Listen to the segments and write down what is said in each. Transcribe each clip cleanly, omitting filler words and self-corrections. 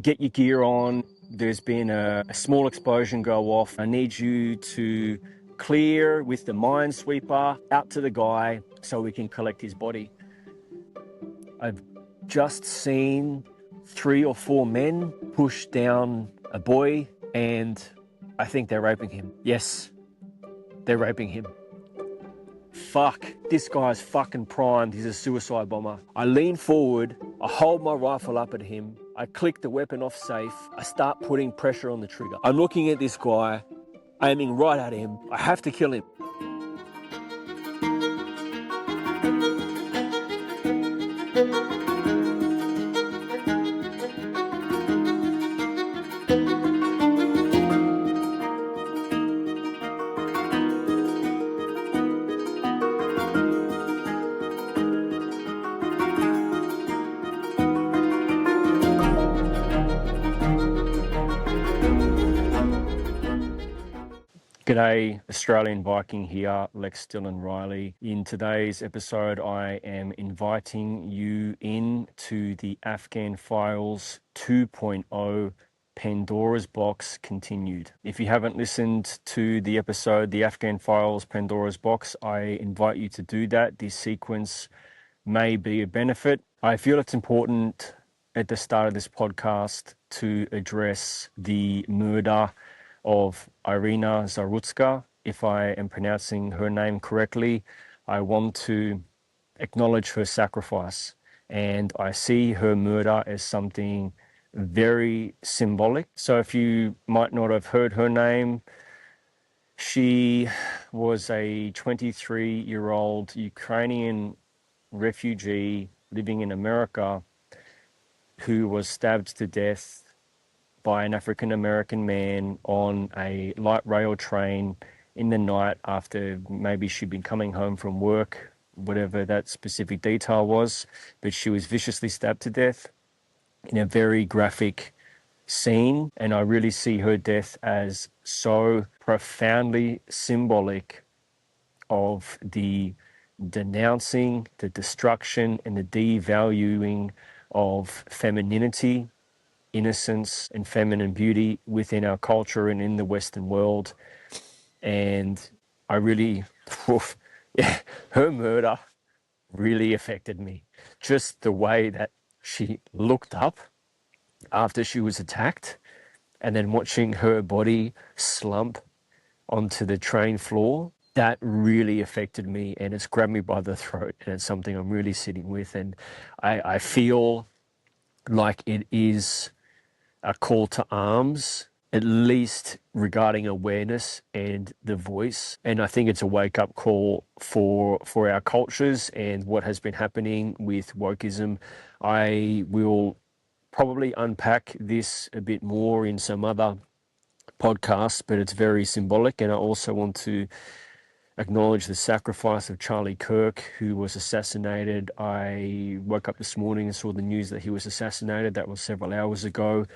get your gear on. There's been a small explosion go off. I need you to clear with the minesweeper out to the guy so we can collect his body. I've just seen 3 or 4 men push down a boy, and I think they're raping him. Yes, they're raping him. Fuck, this guy's fucking primed. He's a suicide bomber. I lean forward, I hold my rifle up at him, I click the weapon off safe, I start putting pressure on the trigger. I'm looking at this guy, aiming right at him. I have to kill him. G'day, Australian Viking here, Lex D Reilly. In today's episode, I am inviting you in to the Afghan Files 2.0 Pandora's Box continued. If you haven't listened to the episode, the Afghan Files Pandora's Box, I invite you to do that. This sequence may be a benefit. I feel it's important at the start of this podcast to address the murder of Irina Zaruzka. If I am pronouncing her name correctly, I want to acknowledge her sacrifice, and I see her murder as something very symbolic. So if you might not have heard her name, she was a 23-year-old Ukrainian refugee living in America who was stabbed to death by an African-American man on a light rail train in the night after maybe she'd been coming home from work, whatever that specific detail was. But she was viciously stabbed to death in a very graphic scene. And I really see her death as so profoundly symbolic of the denouncing, the destruction, and the devaluing of femininity, innocence, and feminine beauty within our culture and in the Western world. And I really, her murder really affected me. Just the way that she looked up after she was attacked, and then watching her body slump onto the train floor, that really affected me, and it's grabbed me by the throat, and it's something I'm really sitting with. And I feel like it is a call to arms, at least regarding awareness and the voice. And I think it's a wake-up call for our cultures and what has been happening with wokeism. I will probably unpack this a bit more in some other podcasts, but it's very symbolic. And I also want to acknowledge the sacrifice of Charlie Kirk, who was assassinated. I woke up this morning and saw the news that he was assassinated. That was several hours ago.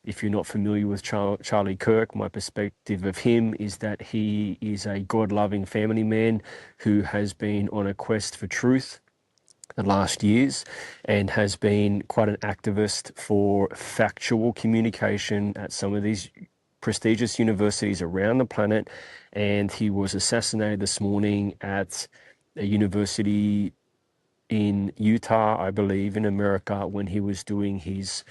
If you're not familiar with Charlie Kirk, my perspective of him is that he is a God-loving family man who has been on a quest for truth the last years and has been quite an activist for factual communication at some of these prestigious universities around the planet. And he was assassinated this morning at a university in Utah, I believe, in America, when he was doing his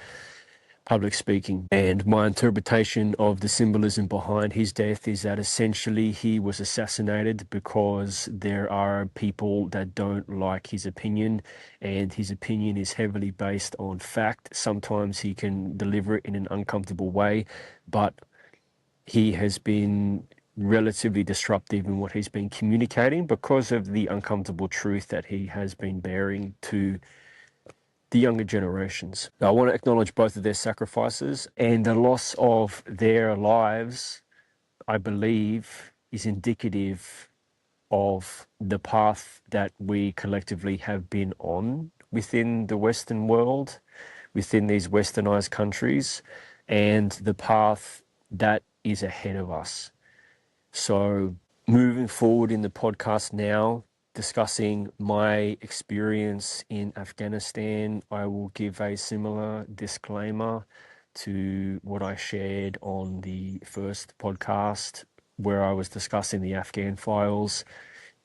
public speaking. And my interpretation of the symbolism behind his death is that essentially he was assassinated because there are people that don't like his opinion, and his opinion is heavily based on fact. Sometimes he can deliver it in an uncomfortable way, but he has been relatively disruptive in what he's been communicating because of the uncomfortable truth that he has been bearing to the younger generations. I want to acknowledge both of their sacrifices, and the loss of their lives, I believe, is indicative of the path that we collectively have been on within the Western world, within these westernized countries, and the path that is ahead of us. So moving forward in the podcast now, discussing my experience in Afghanistan, I will give a similar disclaimer to what I shared on the first podcast where I was discussing the Afghan files.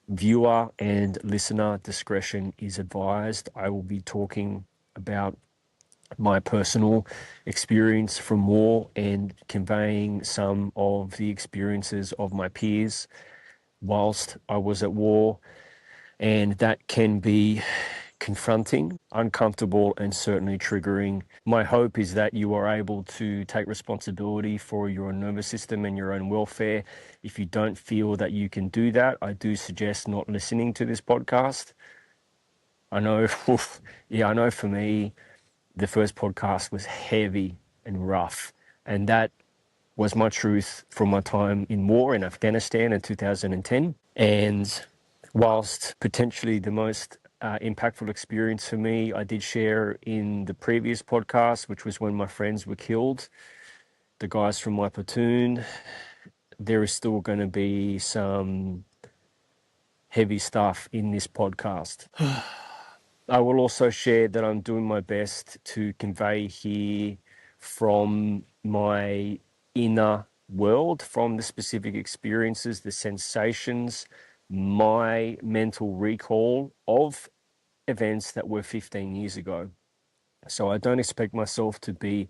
Viewer and listener discretion is advised. I will be talking about my personal experience from war and conveying some of the experiences of my peers whilst I was at war. And that can be confronting, uncomfortable, and certainly triggering. My hope is that you are able to take responsibility for your own nervous system and your own welfare. If you don't feel that you can do that, I do suggest not listening to this podcast. I know, I know for me, the first podcast was heavy and rough, and that was my truth from my time in war in Afghanistan in 2010. And whilst potentially the most impactful experience for me, I did share in the previous podcast, which was when my friends were killed, the guys from my platoon, there is still going to be some heavy stuff in this podcast. I will also share that I'm doing my best to convey here from my inner world, from the specific experiences, the sensations, my mental recall of events that were 15 years ago. So I don't expect myself to be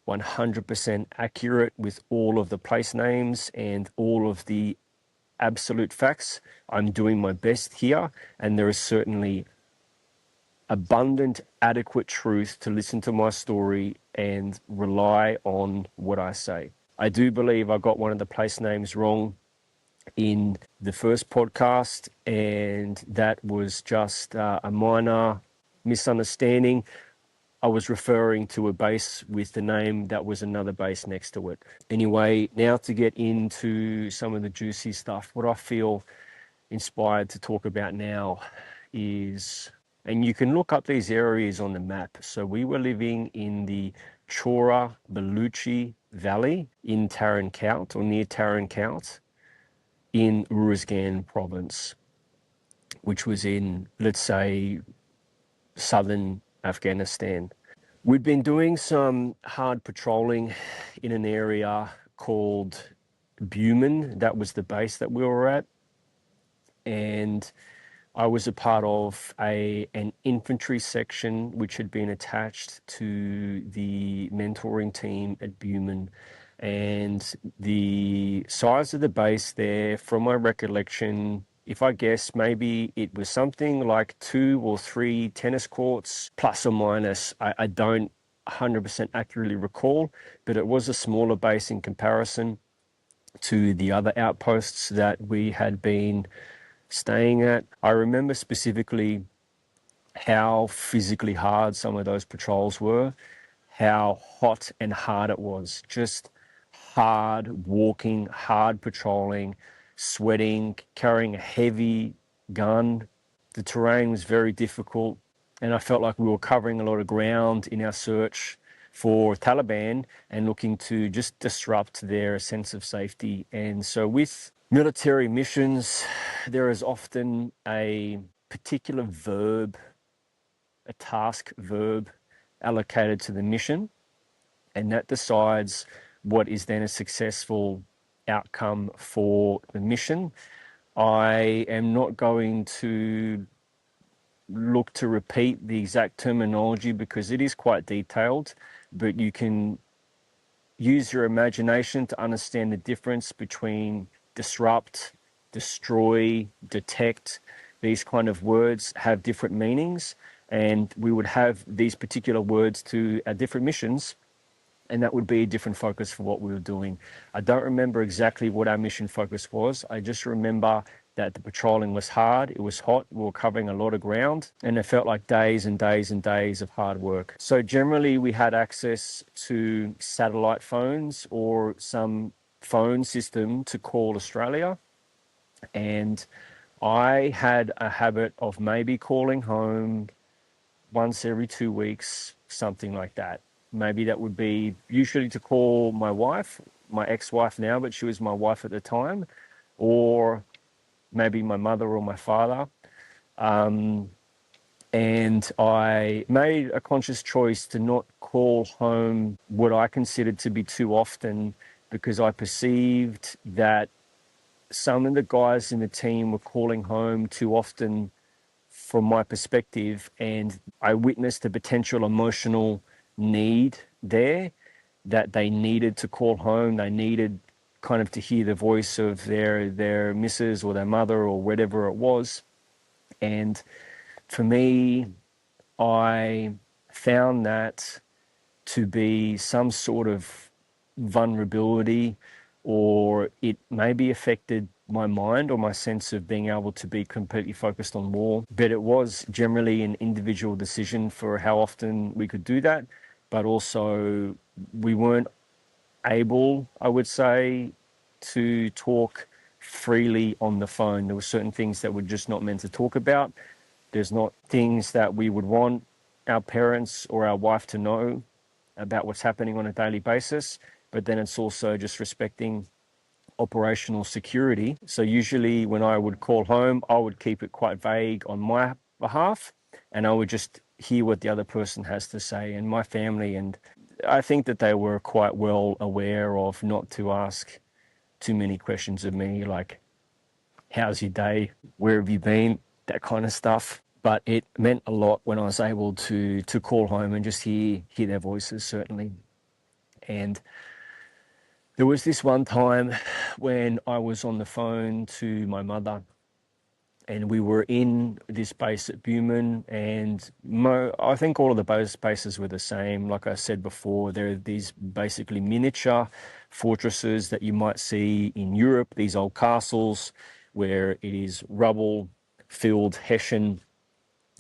100% accurate with all of the place names and all of the absolute facts. I'm doing my best here, and there is certainly abundant, adequate truth to listen to my story and rely on what I say. I do believe I got one of the place names wrong in the first podcast, and that was just a minor misunderstanding. I was referring to a base with the name that was another base next to it. Anyway, now to get into some of the juicy stuff. What I feel inspired to talk about now is, and you can look up these areas on the map. So we were living in the Chora Baluchi Valley in Tarin Kowt, or near Tarin Kowt, in Uruzgan province, which was in, let's say, southern Afghanistan. We'd been doing some hard patrolling in an area called Buman. That was the base that we were at. And I was a part of an infantry section which had been attached to the mentoring team at Buman. And the size of the base there, from my recollection, if I guess, maybe it was something like 2 or 3 tennis courts, plus or minus. I don't 100% accurately recall, but it was a smaller base in comparison to the other outposts that we had been staying at. I remember specifically how physically hard some of those patrols were, how hot and hard it was. Just hard walking, hard patrolling, sweating, carrying a heavy gun. The terrain was very difficult, and I felt like we were covering a lot of ground in our search for Taliban and looking to just disrupt their sense of safety. And so with military missions, there is often a particular verb, a task verb allocated to the mission, and that decides what is then a successful outcome for the mission. I am not going to look to repeat the exact terminology because it is quite detailed, but you can use your imagination to understand the difference between disrupt, destroy, detect. These kind of words have different meanings, and we would have these particular words to our different missions, and that would be a different focus for what we were doing. I don't remember exactly what our mission focus was. I just remember that the patrolling was hard, it was hot, we were covering a lot of ground, and it felt like days and days and days of hard work. So generally we had access to satellite phones or some phone system to call Australia, and I had a habit of maybe calling home once every 2 weeks, something like that. Maybe that would be usually to call my wife, my ex-wife now, but she was my wife at the time, or maybe my mother or my father. And I made a conscious choice to not call home what I considered to be too often, because I perceived that some of the guys in the team were calling home too often from my perspective, and I witnessed a potential emotional need there, that they needed to call home. They needed kind of to hear the voice of their missus or their mother or whatever it was. And for me, I found that to be some sort of vulnerability, or it maybe affected my mind or my sense of being able to be completely focused on war. But it was generally an individual decision for how often we could do that. But also, we weren't able, I would say, to talk freely on the phone. There were certain things that we're just not meant to talk about. There's not things that we would want our parents or our wife to know about what's happening on a daily basis. But then it's also just respecting operational security. So usually when I would call home, I would keep it quite vague on my behalf, and I would just hear what the other person has to say. And my family, and I think that they were quite well aware of not to ask too many questions of me, like, how's your day? Where have you been? That kind of stuff. But it meant a lot when I was able to call home and just hear their voices, certainly. And there was this one time when I was on the phone to my mother, and we were in this base at Buman, and I think all of the base bases were the same. Like I said before, there are these basically miniature fortresses that you might see in Europe, these old castles where it is rubble-filled Hessian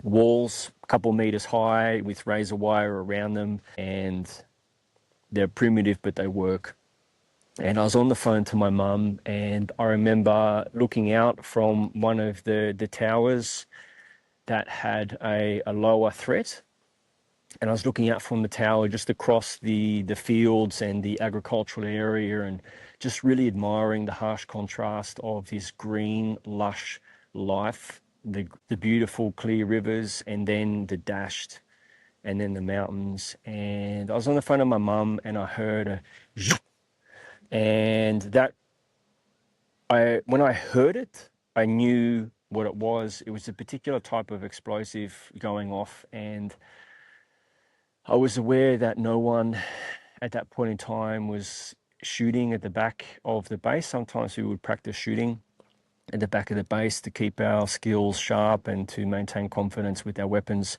walls, a couple meters high with razor wire around them, and they're primitive, but they work. And I was on the phone to my mum, and I remember looking out from one of the towers that had a lower threat. And I was looking out from the tower just across the fields and the agricultural area, and just really admiring the harsh contrast of this green, lush life, the beautiful clear rivers, and then the dashed, and then the mountains. And I was on the phone to my mum, and I heard a zhup, and that when I heard it, I knew what it was. It was a particular type of explosive going off, and I was aware that no one at that point in time was shooting at the back of the base. Sometimes we would practice shooting at the back of the base to keep our skills sharp and to maintain confidence with our weapons.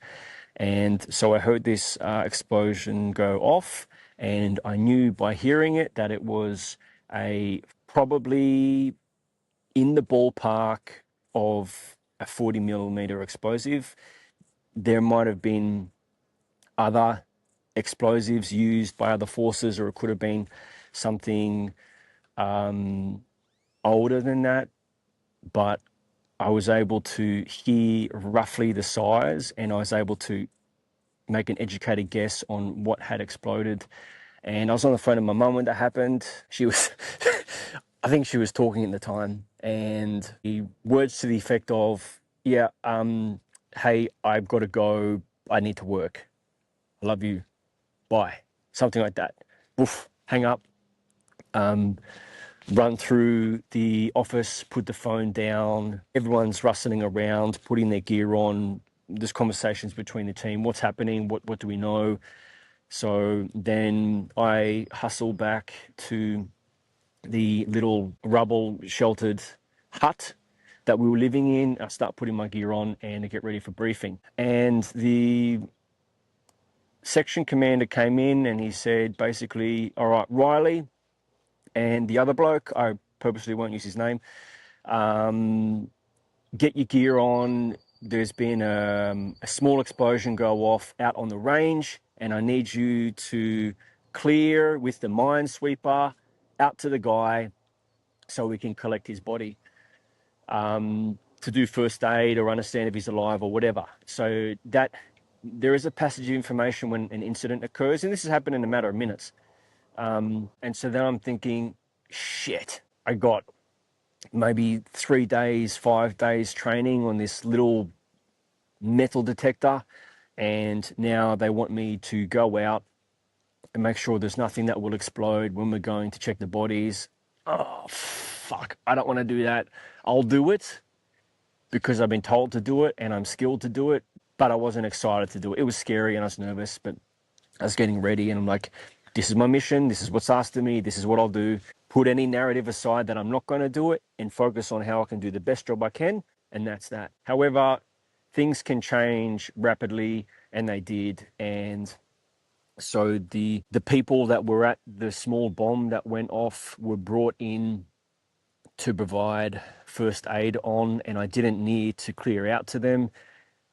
And so I heard this explosion go off, and I knew by hearing it that it was a probably in the ballpark of a 40 millimeter explosive. There might have been other explosives used by other forces, or it could have been something older than that, but I was able to hear roughly the size, and I was able to make an educated guess on what had exploded. And I was on the phone to my mum when that happened. She was, I think she was talking at the time, and the words to the effect of, yeah, hey, I've got to go. I need to work. I love you. Bye. Something like that. Woof, hang up. Run through the office, put the phone down. Everyone's rustling around, putting their gear on. There's conversations between the team. What's happening? What do we know? So then I hustle back to the little rubble sheltered hut that we were living in. I start putting my gear on and I get ready for briefing. And the section commander came in and he said, basically, all right, Reilly and the other bloke, I purposely won't use his name, get your gear on. There's been a small explosion go off out on the range, and I need you to clear with the minesweeper out to the guy so we can collect his body, to do first aid or understand if he's alive or whatever. So that there is a passage of information when an incident occurs, and this has happened in a matter of minutes. And so then I'm thinking, shit, I got maybe 3 days, 5 days training on this little metal detector, and now they want me to go out and make sure there's nothing that will explode when we're going to check the bodies. Oh, fuck. I don't want to do that. I'll do it because I've been told to do it and I'm skilled to do it, but I wasn't excited to do it. It was scary and I was nervous, but I was getting ready and I'm like, this is my mission. This is what's asked of me. This is what I'll do. Put any narrative aside that I'm not going to do it and focus on how I can do the best job I can. And that's that. However, things can change rapidly, and they did. And so the people that were at the small bomb that went off were brought in to provide first aid on, and I didn't need to clear out to them.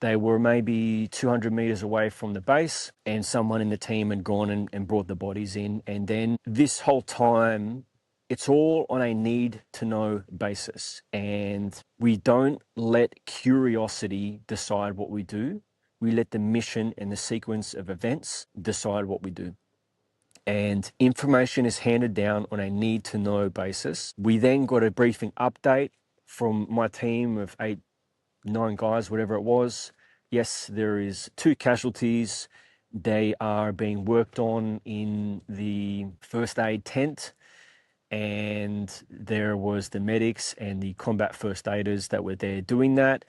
They were maybe 200 meters away from the base, and someone in the team had gone and brought the bodies in. And then this whole time, it's all on a need to know basis. And we don't let curiosity decide what we do. We let the mission and the sequence of events decide what we do. And information is handed down on a need to know basis. We then got a briefing update from my team of 8, 9 guys, whatever it was. Yes, there is 2 casualties. They are being worked on in the first aid tent, and there was the medics and the combat first aiders that were there doing that.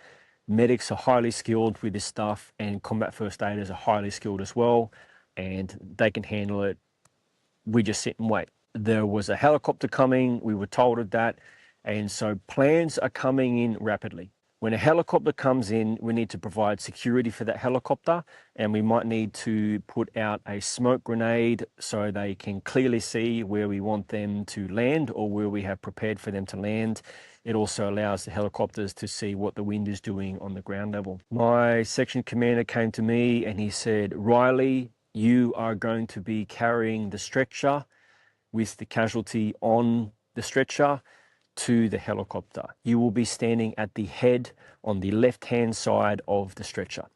Medics are highly skilled with this stuff, and combat first aiders are highly skilled as well, and they can handle it. We just sit and wait. There was a helicopter coming. We were told of that. And so plans are coming in rapidly. When a helicopter comes in, we need to provide security for that helicopter, and we might need to put out a smoke grenade so they can clearly see where we want them to land or where we have prepared for them to land. It also allows the helicopters to see what the wind is doing on the ground level. My section commander came to me and he said, Reilly, you are going to be carrying the stretcher with the casualty on the stretcher to the helicopter. You will be standing at the head on the left-hand side of the stretcher,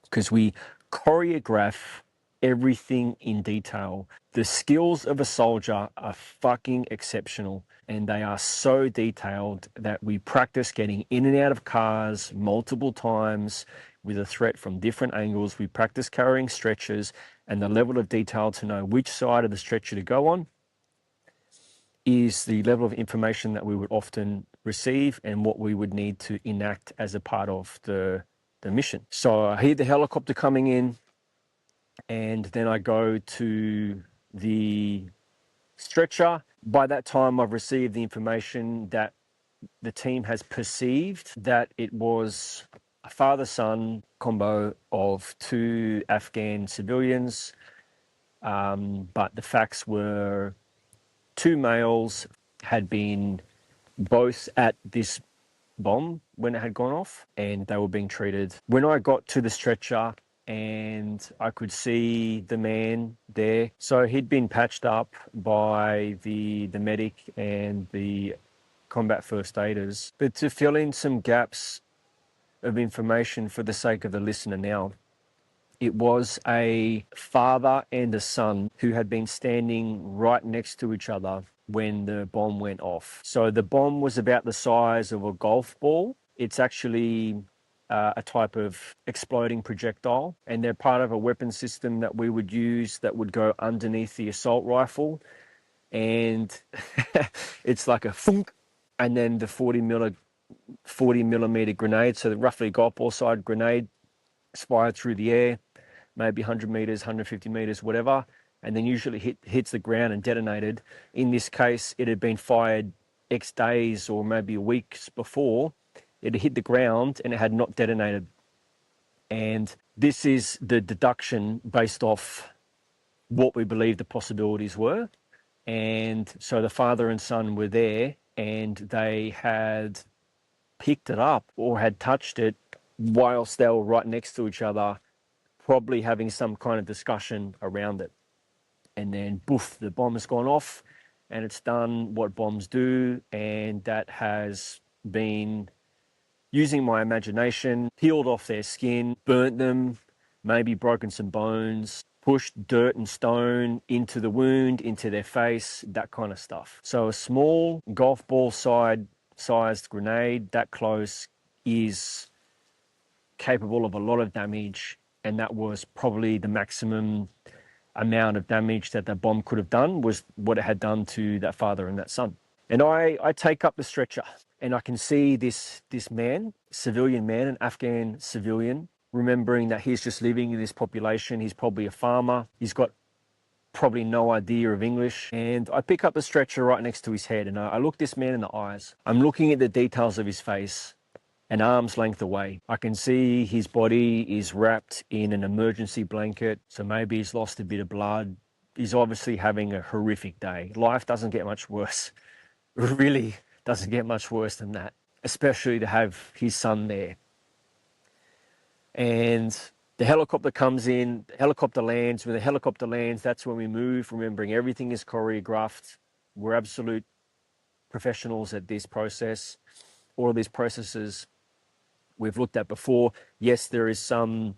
because we choreograph everything in detail. The skills of a soldier are fucking exceptional, and they are so detailed that we practice getting in and out of cars multiple times with a threat from different angles. We practice carrying stretchers, and the level of detail to know which side of the stretcher to go on is the level of information that we would often receive and what we would need to enact as a part of the mission. So I hear the helicopter coming in, and then I go to the stretcher. By that time, I've received the information that the team has perceived that it was a father-son combo of 2 Afghan civilians, but the facts were 2 males had been both at this bomb when it had gone off, and they were being treated. When I got to the stretcher and I could see the man there, so he'd been patched up by the medic and the combat first aiders. But to fill in some gaps of information for the sake of the listener now, it was a father and a son who had been standing right next to each other when the bomb went off. So the bomb was about the size of a golf ball. It's actually a type of exploding projectile, and they're part of a weapon system that we would use that would go underneath the assault rifle. And it's like a thunk, and then the 40 millimeter grenade, so the roughly golf ball side grenade, fired through the air, maybe 100 meters, 150 meters, whatever, and then usually hits the ground and detonated. In this case, it had been fired X days or maybe weeks before. It had hit the ground and it had not detonated. And this is the deduction based off what we believe the possibilities were. And so the father and son were there, and they had picked it up or had touched it whilst they were right next to each other, probably having some kind of discussion around it. And then boof, the bomb has gone off, and it's done what bombs do, and that has been, using my imagination, peeled off their skin, burnt them, maybe broken some bones, pushed dirt and stone into the wound, into their face, that kind of stuff. So a small golf ball sized grenade that close is capable of a lot of damage, and that was probably the maximum amount of damage that the bomb could have done, was what it had done to that father and that son. And I take up the stretcher, and I can see this man, civilian man, an Afghan civilian, remembering that he's just living in this population. He's probably a farmer. He's got probably no idea of English. And I pick up the stretcher right next to his head, and I look this man in the eyes. I'm looking at the details of his face, an arm's length away. I can see his body is wrapped in an emergency blanket, so maybe he's lost a bit of blood. He's obviously having a horrific day. Life doesn't get much worse. It really doesn't get much worse than that, especially to have his son there. And the helicopter comes in, the helicopter lands. When the helicopter lands, that's when we move, remembering everything is choreographed. We're absolute professionals at this process. All of these processes we've looked at before. Yes, there is some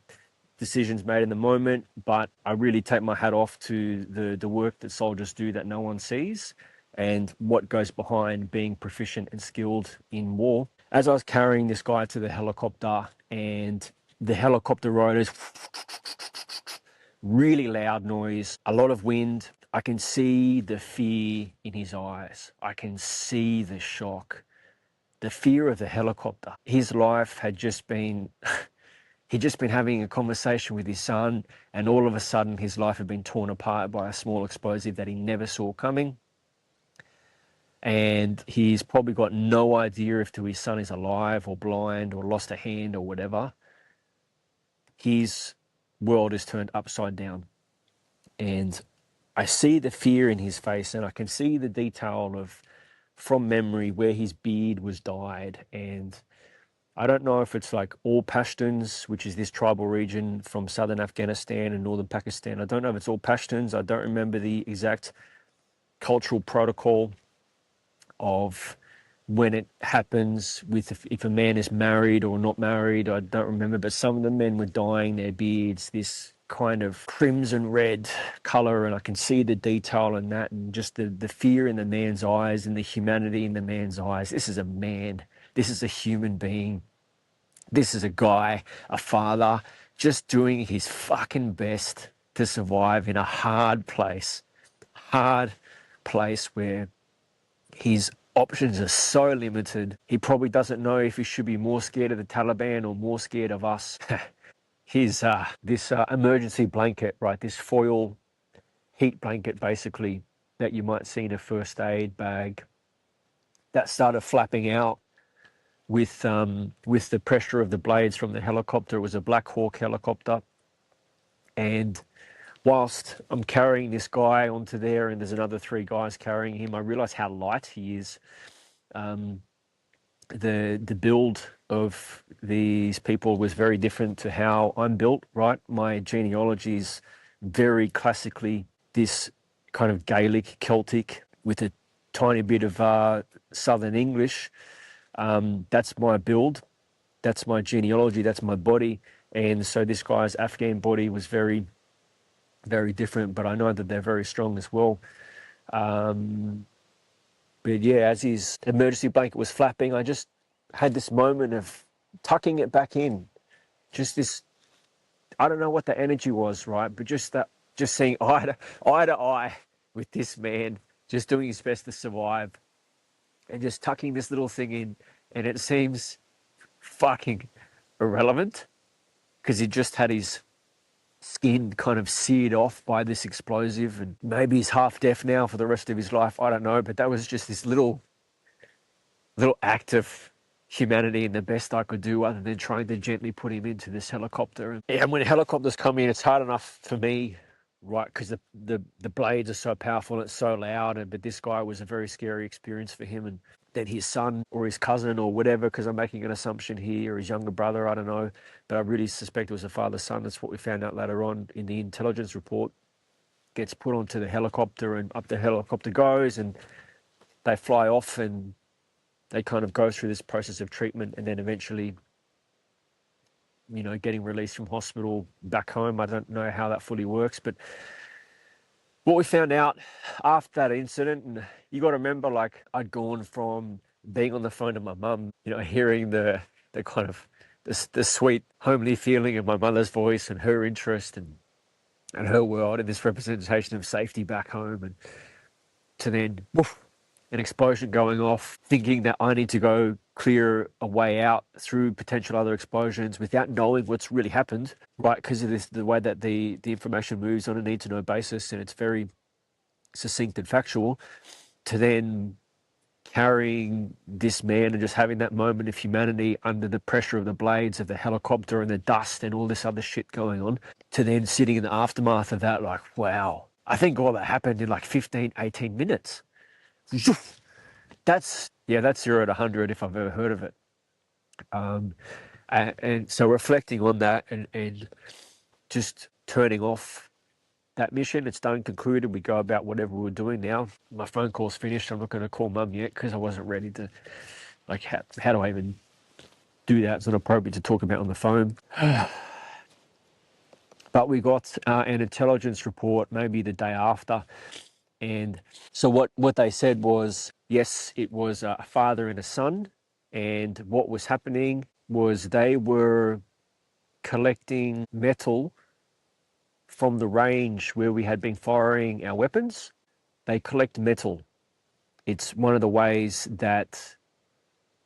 decisions made in the moment, but I really take my hat off to the work that soldiers do that no one sees, and what goes behind being proficient and skilled in war. As I was carrying this guy to the helicopter, and the helicopter rotors, really loud noise, a lot of wind, I can see the fear in his eyes. I can see the shock, the fear of the helicopter. His life had just been, he'd just been having a conversation with his son, and all of a sudden his life had been torn apart by a small explosive that he never saw coming. And he's probably got no idea if his son is alive or blind or lost a hand or whatever. His world is turned upside down. And I see the fear in his face, and I can see the detail of, from memory, where his beard was dyed. And I don't know if it's like all Pashtuns, which is this tribal region from southern Afghanistan and northern Pakistan. I don't know if it's all Pashtuns. I don't remember the exact cultural protocol of when it happens, with if a man is married or not married. I don't remember, but some of the men were dyeing their beards this kind of crimson red color, and I can see the detail in that, and just the fear in the man's eyes and the humanity in the man's eyes. This is a man. This is a human being. This is a guy, a father, just doing his fucking best to survive in a hard place where his options are so limited. He probably doesn't know if he should be more scared of the Taliban or more scared of us. This emergency blanket, right? This foil heat blanket, basically, that you might see in a first aid bag, that started flapping out with the pressure of the blades from the helicopter. It was a Black Hawk helicopter, and whilst I'm carrying this guy onto there, and there's another 3 guys carrying him, I realize how light he is. The build of these people was very different to how I'm built, right? My genealogy is very classically this kind of Gaelic, Celtic, with a tiny bit of Southern English. That's my build, that's my genealogy, that's my body. And so this guy's Afghan body was very, very different, but I know that they're very strong as well. But yeah, as his emergency blanket was flapping, I just had this moment of tucking it back in. Just this, I don't know what the energy was, right? But just seeing eye to eye with this man, just doing his best to survive, and just tucking this little thing in. And it seems fucking irrelevant because he just had his skin kind of seared off by this explosive, and maybe he's half deaf now for the rest of his life. I don't know, but that was just this little act of humanity and the best I could do, other than trying to gently put him into this helicopter. And when helicopters come in, it's hard enough for me, right, because the blades are so powerful and it's so loud. But this guy was a very scary experience for him, and then his son or his cousin or whatever, because I'm making an assumption here, or his younger brother, I don't know, but I really suspect it was a father-son. That's what we found out later on in the intelligence report. Gets put onto the helicopter, and up the helicopter goes, and they fly off, and they kind of go through this process of treatment, and then eventually, you know, getting released from hospital back home. I don't know how that fully works, but what we found out after that incident, and you got to remember, like, I'd gone from being on the phone to my mum, you know, hearing the kind of the sweet homely feeling of my mother's voice and her interest and her world and this representation of safety back home, and to then woof, an explosion going off, thinking that I need to go clear a way out through potential other explosions without knowing what's really happened, right? Because of this, the way that the information moves on a need to know basis, and it's very succinct and factual, to then carrying this man and just having that moment of humanity under the pressure of the blades of the helicopter and the dust and all this other shit going on, to then sitting in the aftermath of that, like, wow, I think all that happened in like 15, 18 minutes. That's 0 to 100 if I've ever heard of it. And so reflecting on that and just turning off that mission, it's done, concluded. We go about whatever we're doing now. My phone call's finished. I'm not going to call mum yet because I wasn't ready to, like, how do I even do that? It's not appropriate to talk about on the phone. But we got an intelligence report maybe the day after. And so what they said was, yes, it was a father and a son. And what was happening was they were collecting metal from the range where we had been firing our weapons. They collect metal. It's one of the ways that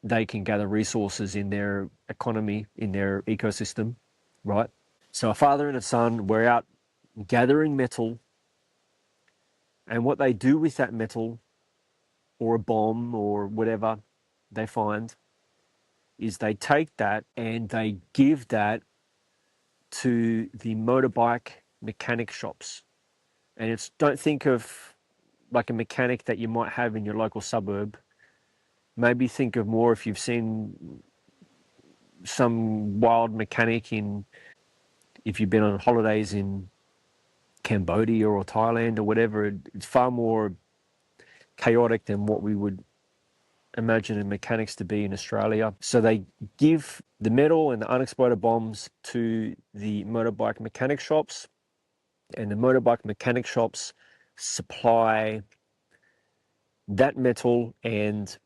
they can gather resources in their economy, in their ecosystem, right? So a father and a son were out gathering metal, and what they do with that metal, or a bomb or whatever they find, is they take that and they give that to the motorbike mechanic shops. And it's, don't think of like a mechanic that you might have in your local suburb. Maybe think of more if you've seen some wild mechanic if you've been on holidays in Cambodia or Thailand or whatever. It's far more chaotic than what we would imagine in mechanics to be in Australia. So they give the metal and the unexploded bombs to the motorbike mechanic shops, and the motorbike mechanic shops supply that metal and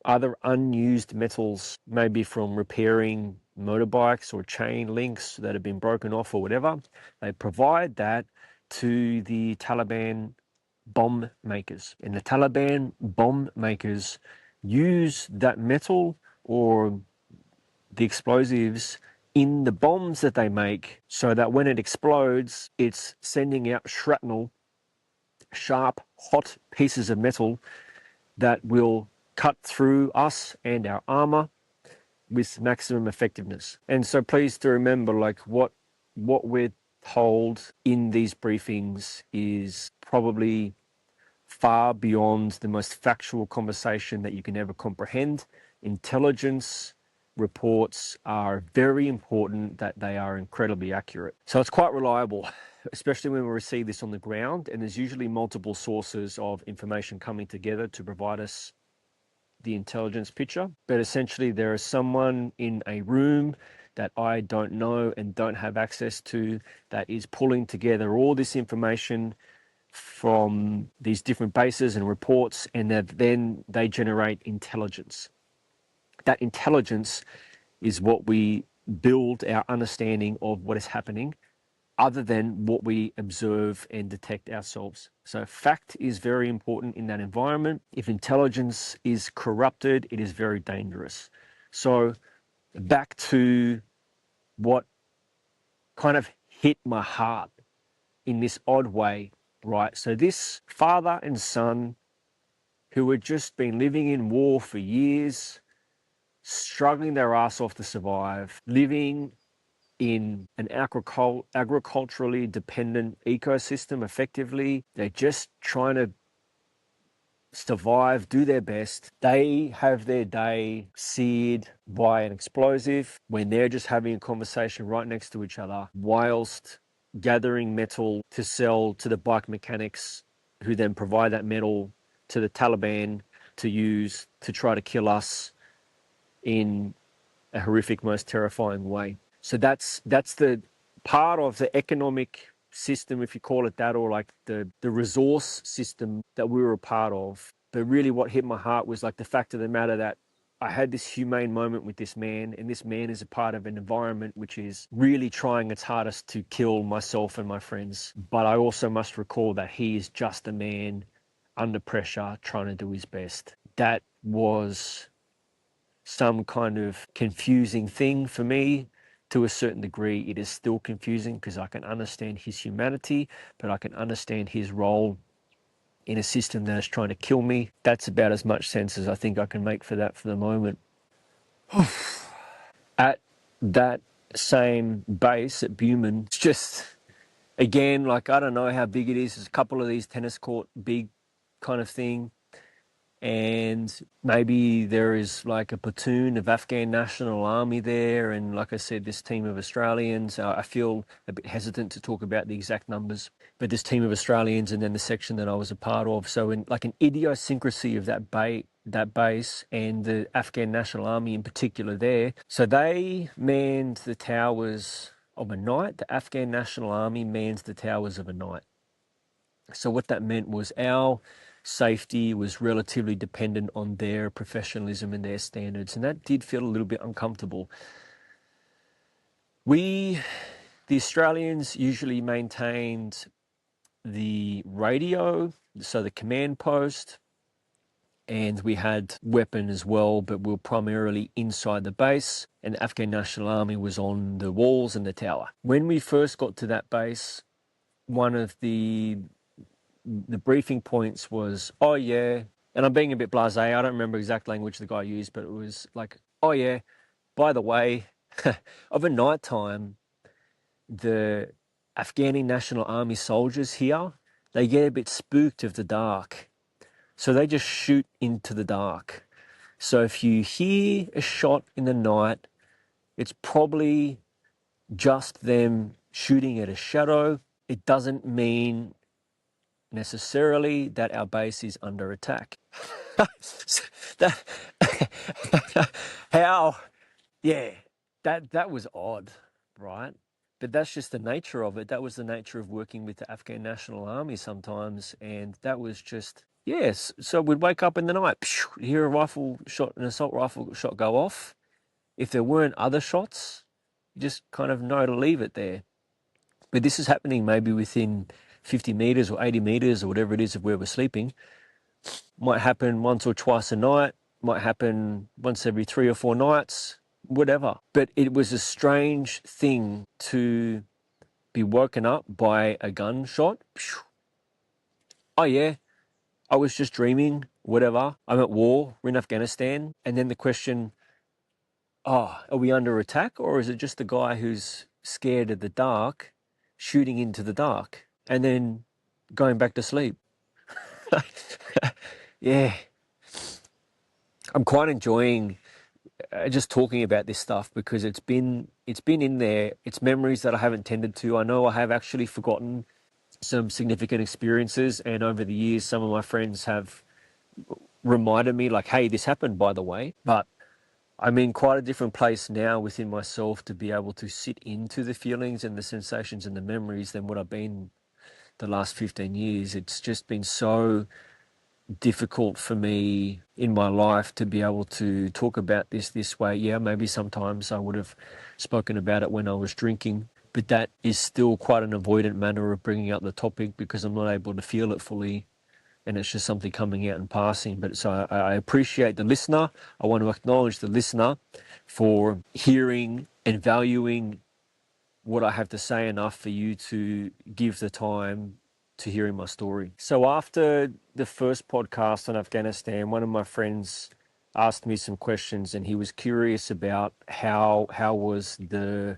other unused metals, maybe from repairing motorbikes or chain links that have been broken off or whatever. They provide that to the Taliban bomb makers. And the Taliban bomb makers use that metal or the explosives in the bombs that they make, so that when it explodes, it's sending out shrapnel, sharp, hot pieces of metal that will cut through us and our armor with maximum effectiveness. And so please to remember, like, what we're told in these briefings is probably far beyond the most factual conversation that you can ever comprehend. Intelligence reports are very important, that they are incredibly accurate. So it's quite reliable, especially when we receive this on the ground, and there's usually multiple sources of information coming together to provide us the intelligence picture. But essentially there is someone in a room that I don't know and don't have access to that is pulling together all this information from these different bases and reports, and that then they generate intelligence. That intelligence is what we build our understanding of what is happening, other than what we observe and detect ourselves. So fact is very important in that environment. If intelligence is corrupted, it is very dangerous. So back to what kind of hit my heart in this odd way, right? So this father and son who had just been living in war for years, struggling their ass off to survive, living in an agriculturally dependent ecosystem effectively. They're just trying to survive, do their best. They have their day seared by an explosive when they're just having a conversation right next to each other, whilst gathering metal to sell to the bike mechanics, who then provide that metal to the Taliban to use to try to kill us in a horrific, most terrifying way. So that's the part of the economic system, if you call it that, or like the resource system that we were a part of. But really what hit my heart was like the fact of the matter that I had this humane moment with this man, and this man is a part of an environment which is really trying its hardest to kill myself and my friends. But I also must recall that he is just a man under pressure trying to do his best. That was some kind of confusing thing for me. To a certain degree, it is still confusing because I can understand his humanity, but I can understand his role in a system that is trying to kill me. That's about as much sense as I think I can make for that for the moment. At that same base at Buman, it's just, again, like, I don't know how big it is. There's a couple of these tennis court big kind of thing. And maybe there is like a platoon of Afghan National Army there. And like I said, this team of Australians, I feel a bit hesitant to talk about the exact numbers, but this team of Australians and then the section that I was a part of. So in like an idiosyncrasy of that base and the Afghan National Army in particular there. So they manned the towers of a night. The Afghan National Army mans the towers of a night. So what that meant was our safety was relatively dependent on their professionalism and their standards, and that did feel a little bit uncomfortable. The Australians usually maintained the radio, so the command post, and we had weapon as well, but we were primarily inside the base, and the Afghan National Army was on the walls and the tower. When we first got to that base, one of the briefing points was, oh yeah, and I'm being a bit blasé, I don't remember exact language the guy used, but it was like, oh yeah, by the way, of a night time, the Afghani National Army soldiers here, they get a bit spooked of the dark. So they just shoot into the dark. So if you hear a shot in the night, it's probably just them shooting at a shadow. It doesn't mean necessarily that our base is under attack. that, how, yeah, that was odd, right? But that's just the nature of it. That was the nature of working with the Afghan National Army sometimes, and that was just, yes. So we'd wake up in the night, hear a rifle shot, an assault rifle shot go off. If there weren't other shots, you just kind of know to leave it there. But this is happening maybe within 50 meters or 80 meters or whatever it is of where we're sleeping. Might happen once or twice a night, might happen once every 3 or 4 nights, whatever. But it was a strange thing to be woken up by a gunshot. Oh yeah, I was just dreaming, whatever. I'm at war, we're in Afghanistan. And then the question, oh, are we under attack, or is it just the guy who's scared of the dark shooting into the dark and then going back to sleep? Yeah, I'm quite enjoying just talking about this stuff because it's been in there. It's memories that I haven't tended to. I know I have actually forgotten some significant experiences, and over the years, some of my friends have reminded me, like, hey, this happened, by the way. But I'm in quite a different place now within myself to be able to sit into the feelings and the sensations and the memories than what I've been the last 15 years. It's just been so difficult for me in my life to be able to talk about this way. Yeah, maybe sometimes I would have spoken about it when I was drinking, but that is still quite an avoidant manner of bringing up the topic because I'm not able to feel it fully, and it's just something coming out and passing. But so I appreciate the listener. I want to acknowledge the listener for hearing and valuing what I have to say enough for you to give the time to hearing my story. So after the first podcast on Afghanistan, one of my friends asked me some questions, and he was curious about how was the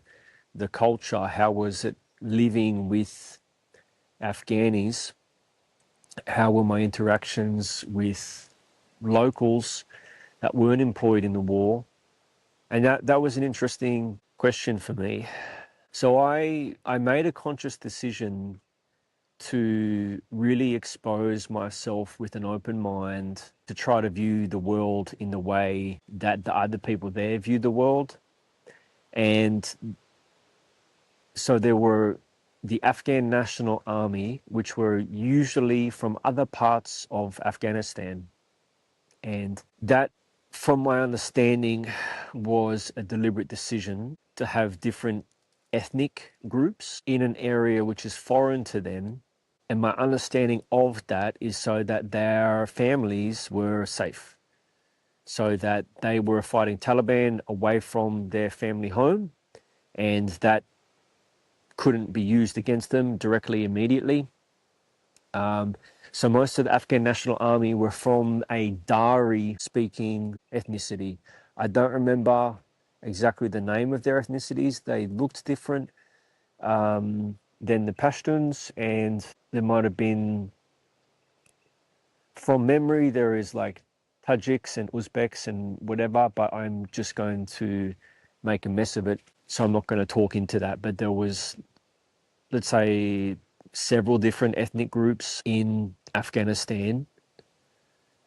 culture, how was it living with Afghanis, how were my interactions with locals that weren't employed in the war, and that was an interesting question for me. So I made a conscious decision to really expose myself with an open mind to try to view the world in the way that the other people there view the world. And so there were the Afghan National Army, which were usually from other parts of Afghanistan. And that from my understanding, was a deliberate decision to have different ethnic groups in an area which is foreign to them. And my understanding of that is so that their families were safe, so that they were fighting Taliban away from their family home, and that couldn't be used against them directly immediately. So most of the Afghan National Army were from a Dari-speaking ethnicity. I don't remember exactly the name of their ethnicities. They looked different than the Pashtuns, and there might have been, from memory, there is like Tajiks and Uzbeks and whatever, but I'm just going to make a mess of it, so I'm not going to talk into that. But there was, let's say, several different ethnic groups in Afghanistan,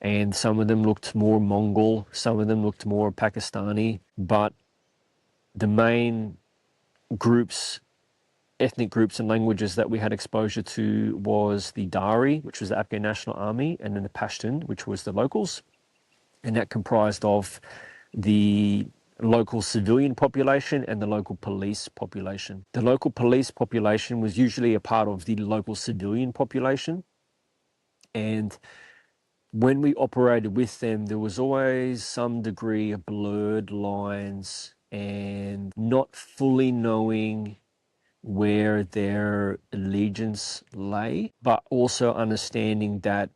and some of them looked more Mongol, some of them looked more Pakistani, but the main groups, ethnic groups and languages that we had exposure to was the Dari, which was the Afghan National Army, and then the Pashtun, which was the locals, and that comprised of the local civilian population and the local police population. The local police population was usually a part of the local civilian population, and when we operated with them, there was always some degree of blurred lines and not fully knowing where their allegiance lay, but also understanding that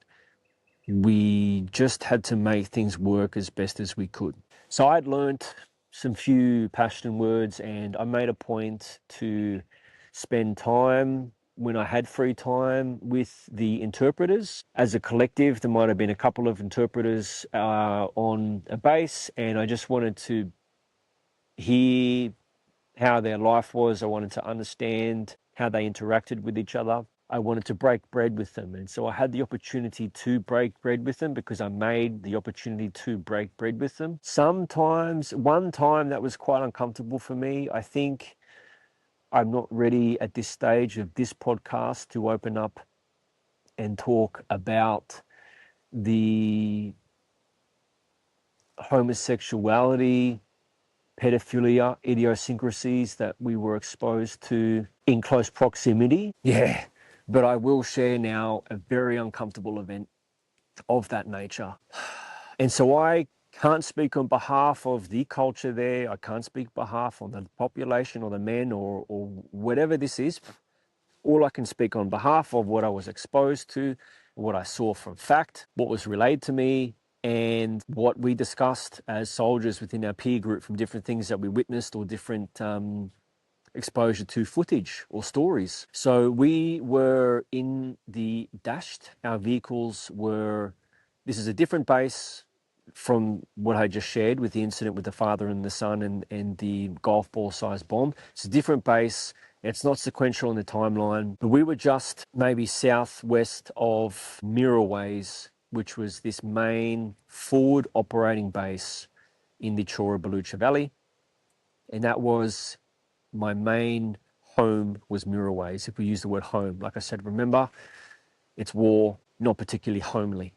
we just had to make things work as best as we could. So I'd learnt some few Pashtun words, and I made a point to spend time when I had free time with the interpreters. As a collective, there might have been a couple of interpreters on a base, and I just wanted to hear how their life was. I wanted to understand how they interacted with each other. I wanted to break bread with them. And so I had the opportunity to break bread with them because I made the opportunity to break bread with them. Sometimes, one time that was quite uncomfortable for me. I think I'm not ready at this stage of this podcast to open up and talk about the homosexuality, pedophilia, idiosyncrasies that we were exposed to in close proximity. Yeah, but I will share now a very uncomfortable event of that nature. And so I can't speak on behalf of the culture there. I can't speak on behalf of the population or the men or whatever this is. All I can speak on behalf of what I was exposed to, what I saw from fact, what was relayed to me, and what we discussed as soldiers within our peer group from different things that we witnessed or different exposure to footage or stories. So we were in the dasht. Our vehicles were, this is a different base from what I just shared with the incident with the father and the son and the golf ball sized bomb. It's a different base. It's not sequential in the timeline, but we were just maybe southwest of Miraways, which was this main forward operating base in the Chora Baluchi Valley. And that was my main home, was Miraways. If we use the word home, like I said, remember, it's war, not particularly homely.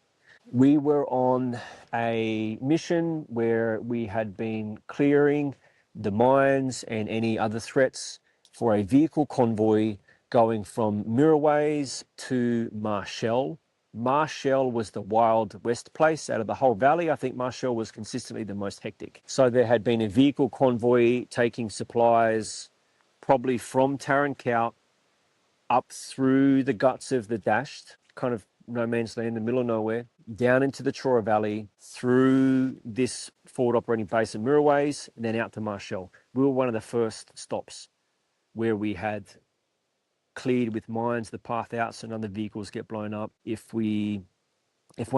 We were on a mission where we had been clearing the mines and any other threats for a vehicle convoy going from Miraways to Marshall. Marshall was the Wild West place out of the whole valley. I think Marshall was consistently the most hectic. So there had been a vehicle convoy taking supplies probably from Tarankout up through the guts of the dashed, kind of no man's land in the middle of nowhere, down into the Chora Valley, through this forward operating base at Miraways, and then out to Marshall. We were one of the first stops where we had cleared with mines the path out so none of the vehicles get blown up. If one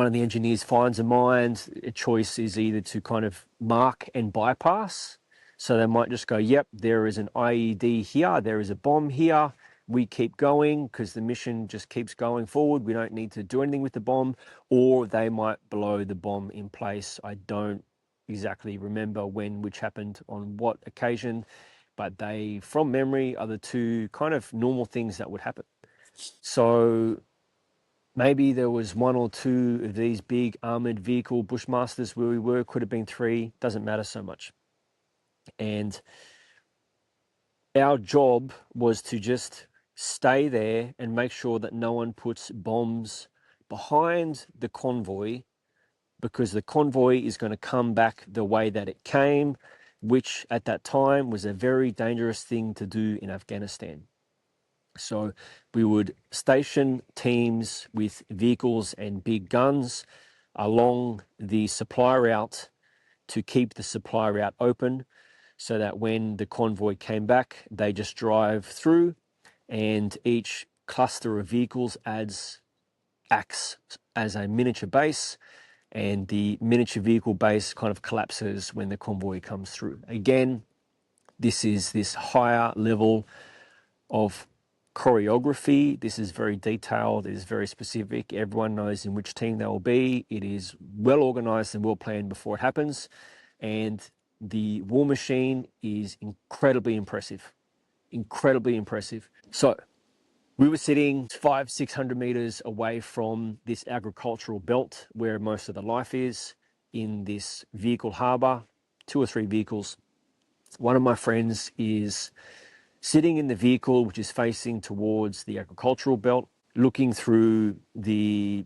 of the engineers finds a mine, a choice is either to kind of mark and bypass. So they might just go, yep, there is an IED here, there is a bomb here. We keep going because the mission just keeps going forward. We don't need to do anything with the bomb, or they might blow the bomb in place. I don't exactly remember when, which happened on what occasion, but they, from memory, are the two kind of normal things that would happen. So Maybe there was one or two of these big armored vehicle bushmasters where we were, could have been three, doesn't matter so much. And our job was to just stay there and make sure that no one puts bombs behind the convoy, because the convoy is going to come back the way that it came, which at that time was a very dangerous thing to do in Afghanistan. So we would station teams with vehicles and big guns along the supply route to keep the supply route open, so that when the convoy came back, they just drive through, and each cluster of vehicles acts as a miniature base, and the miniature vehicle base kind of collapses when the convoy comes through. Again, this is this higher level of choreography. This is very detailed. It is very specific. Everyone knows in which team they will be. It is well organized and well planned before it happens. And the war machine is incredibly impressive. Incredibly impressive. So we were sitting 500-600 meters away from this agricultural belt where most of the life is, in this vehicle harbor, 2 or 3 vehicles. One of my friends is sitting in the vehicle which is facing towards the agricultural belt, looking through the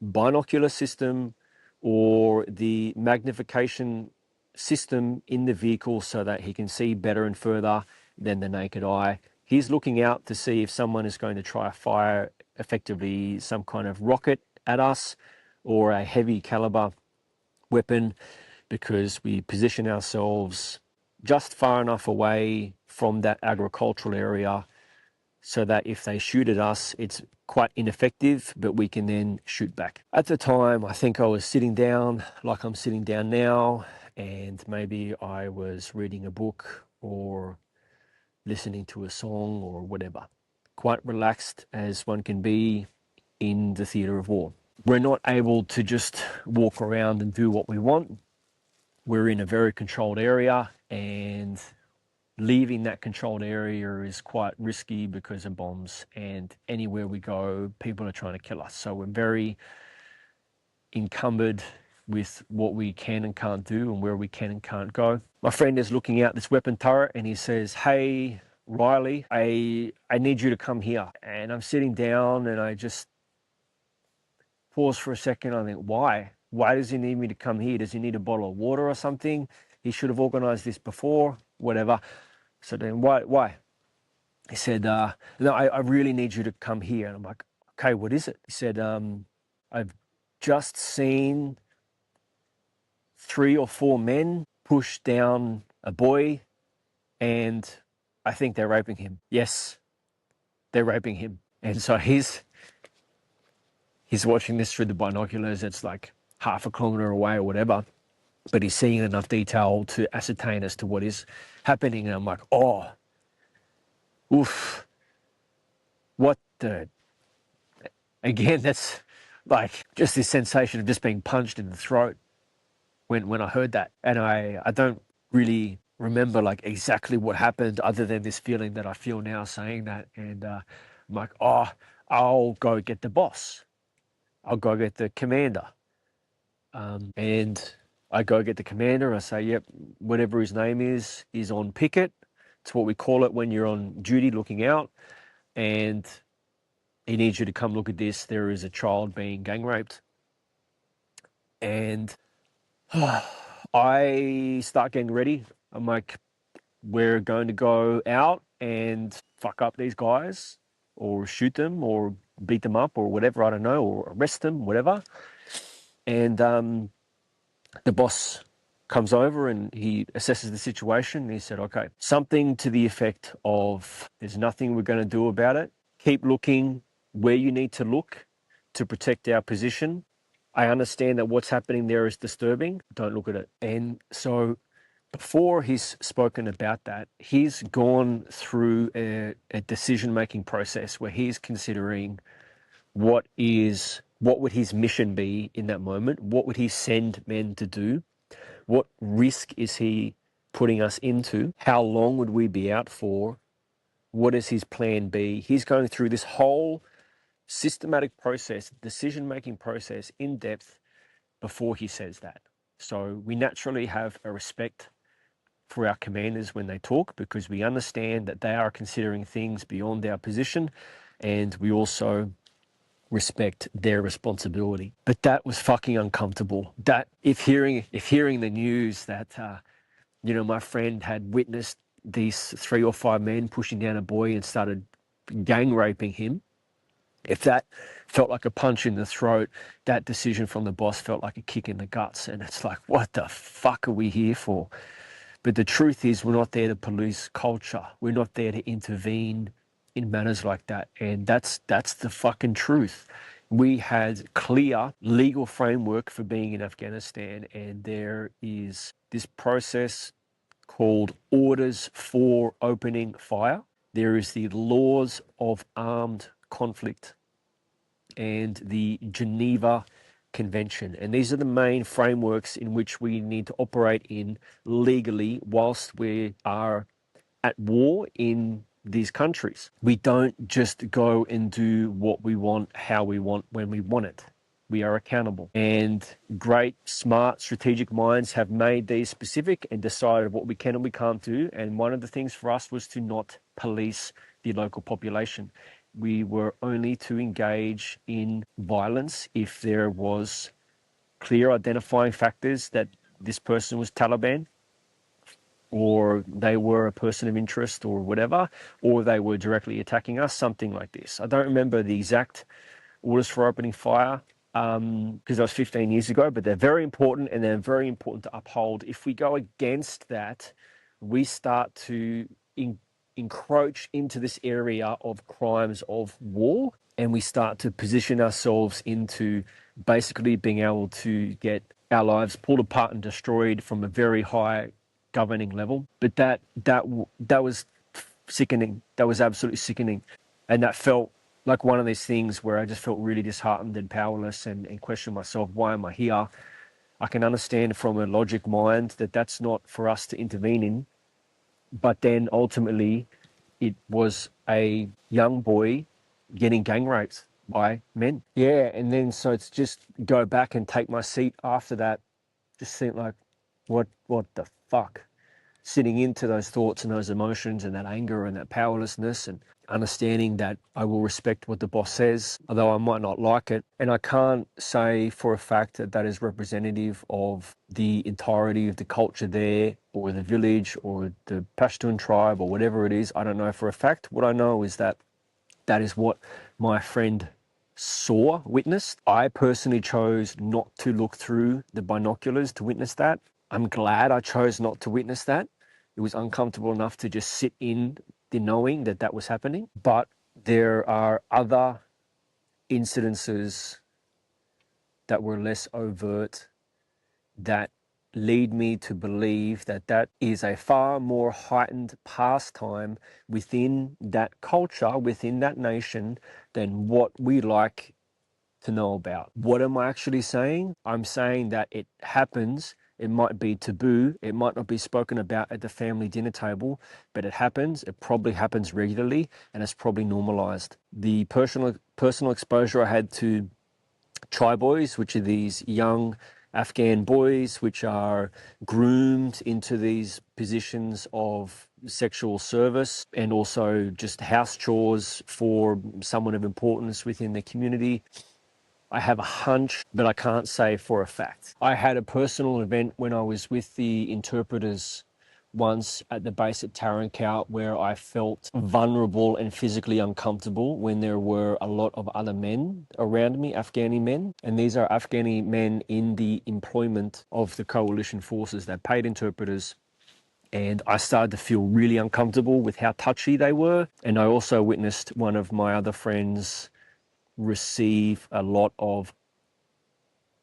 binocular system or the magnification system in the vehicle so that he can see better and further than the naked eye. He's looking out to see if someone is going to try to fire effectively some kind of rocket at us or a heavy caliber weapon, because we position ourselves just far enough away from that agricultural area so that if they shoot at us, it's quite ineffective, but we can then shoot back. At the time, I think I was sitting down like I'm sitting down now, and maybe I was reading a book or listening to a song or whatever. Quite relaxed as one can be in the theatre of war. We're not able to just walk around and do what we want. We're in a very controlled area, and leaving that controlled area is quite risky because of bombs, and anywhere we go, people are trying to kill us. So we're very encumbered with what we can and can't do and where we can and can't go. My friend is looking out this weapon turret and he says, "Hey, Riley, I need you to come here." And I'm sitting down and I just pause for a second. I think, why? Why does he need me to come here? Does he need a bottle of water or something? He should have organized this before, whatever. So then why? He said, no, I really need you to come here. And I'm like, okay, what is it? He said, I've just seen 3 or 4 men push down a boy, and I think they're raping him. Yes, they're raping him. And so he's watching this through the binoculars. It's like half a kilometer away or whatever, but he's seeing enough detail to ascertain as to what is happening. And I'm like, oh, oof, what the... Again, that's like just this sensation of just being punched in the throat when I heard that. And I don't really remember like exactly what happened, other than this feeling that I feel now saying that. And I'm like, oh, I'll go get the boss. I'll go get the commander. And I go get the commander. I say, yep, whatever his name is on picket. It's what we call it when you're on duty looking out. And he needs you to come look at this. There is a child being gang raped. And I start getting ready. I'm like, we're going to go out and fuck up these guys or shoot them or beat them up or whatever, I don't know, or arrest them, whatever. And the boss comes over and he assesses the situation. And he said, okay, something to the effect of, there's nothing we're going to do about it. Keep looking where you need to look to protect our position. I understand that what's happening there is disturbing. Don't look at it. And so before he's spoken about that, he's gone through a decision-making process where he's considering what would his mission be in that moment? What would he send men to do? What risk is he putting us into? How long would we be out for? What is his plan B? He's going through this whole systematic process, decision-making process in depth before he says that. So we naturally have a respect for our commanders when they talk, because we understand that they are considering things beyond our position, and we also respect their responsibility. But that was fucking uncomfortable. That if hearing the news that my friend had witnessed these 3 or 5 men pushing down a boy and started gang raping him, if that felt like a punch in the throat, that decision from the boss felt like a kick in the guts. And it's like, what the fuck are we here for? But the truth is, we're not there to police culture. We're not there to intervene in matters like that. And that's the fucking truth. We had clear legal framework for being in Afghanistan, and there is this process called orders for opening fire. There is the laws of armed conflict and the Geneva Convention. And these are the main frameworks in which we need to operate in legally whilst we are at war in these countries. We don't just go and do what we want, how we want, when we want it. We are accountable. And great, smart, strategic minds have made these specific and decided what we can and we can't do. And one of the things for us was to not police the local population. We were only to engage in violence if there was clear identifying factors that this person was Taliban, or they were a person of interest or whatever, or they were directly attacking us, something like this. I don't remember the exact orders for opening fire because that was 15 years ago, but they're very important, and they're very important to uphold. If we go against that, we start to encroach into this area of crimes of war, and we start to position ourselves into basically being able to get our lives pulled apart and destroyed from a very high governing level. But that was sickening. That was absolutely sickening, and that felt like one of these things where I just felt really disheartened and powerless, and questioned myself, why am I here? I can understand from a logic mind that that's not for us to intervene in, but then ultimately it was a young boy getting gang raped by men. Yeah, and then so it's just go back and take my seat after that, just think like, what the fuck? Sitting into those thoughts and those emotions and that anger and that powerlessness, and understanding that I will respect what the boss says, although I might not like it. And I can't say for a fact that that is representative of the entirety of the culture there, or the village, or the Pashtun tribe, or whatever it is. I don't know for a fact. What I know is that that is what my friend witnessed. I personally chose not to look through the binoculars to witness that. I'm glad I chose not to witness that. It was uncomfortable enough to just sit in the knowing that that was happening. But there are other incidences that were less overt that lead me to believe that that is a far more heightened pastime within that culture, within that nation, than what we like to know about. What am I actually saying? I'm saying that it happens. It might be taboo. It might not be spoken about at the family dinner table, but it happens. It probably happens regularly, and it's probably normalized. The personal exposure I had to Tri Boys, which are these young Afghan boys which are groomed into these positions of sexual service, and also just house chores for someone of importance within the community. I have a hunch, but I can't say for a fact. I had a personal event when I was with the interpreters once at the base at Tarankout, where I felt vulnerable and physically uncomfortable when there were a lot of other men around me, Afghani men. And these are Afghani men in the employment of the coalition forces that paid interpreters. And I started to feel really uncomfortable with how touchy they were. And I also witnessed one of my other friends receive a lot of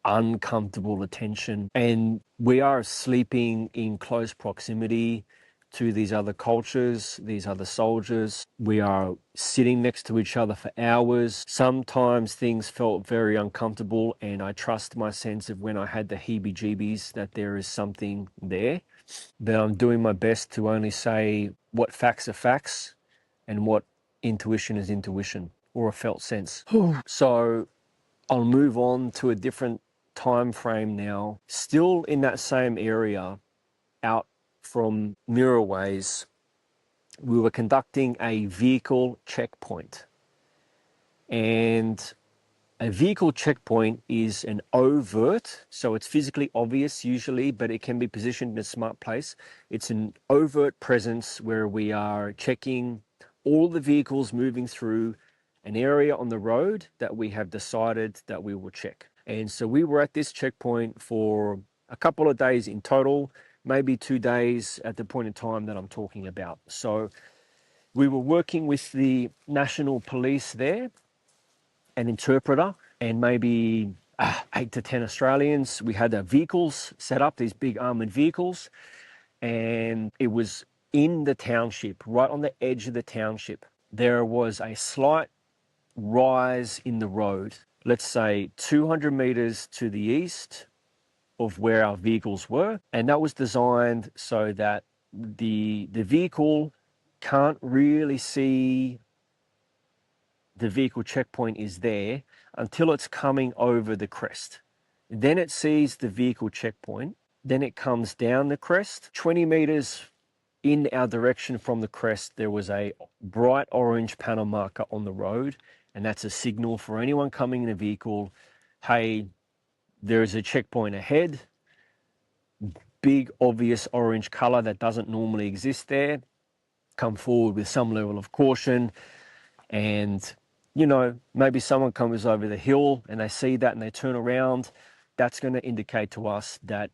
uncomfortable attention. And we are sleeping in close proximity to these other cultures, these other soldiers. We are sitting next to each other for hours. Sometimes things felt very uncomfortable, and I trust my sense of when I had the heebie-jeebies that there is something there. But I'm doing my best to only say what facts are facts and what intuition is intuition. or a felt sense. So I'll move on to a different time frame now, still in that same area, out from Miraways. We were conducting a vehicle checkpoint, and a vehicle checkpoint is an overt, so it's physically obvious usually, but it can be positioned in a smart place. It's an overt presence where we are checking all the vehicles moving through an area on the road that we have decided that we will check. And so we were at this checkpoint for a couple of days in total, maybe 2 days at the point in time that I'm talking about. So we were working with the National Police there, an interpreter, and maybe 8 to 10 Australians. We had our vehicles set up, these big armored vehicles, and it was in the township, right on the edge of the township. There was a slight rise in the road, let's say 200 meters to the east of where our vehicles were, and that was designed so that the vehicle can't really see the vehicle checkpoint is there until it's coming over the crest. Then it sees the vehicle checkpoint, then it comes down the crest. 20 meters in our direction from the crest, there was a bright orange panel marker on the road, and that's a signal for anyone coming in a vehicle, hey, there is a checkpoint ahead. Big obvious orange color that doesn't normally exist there. Come forward with some level of caution. And maybe someone comes over the hill and they see that and they turn around. That's going to indicate to us that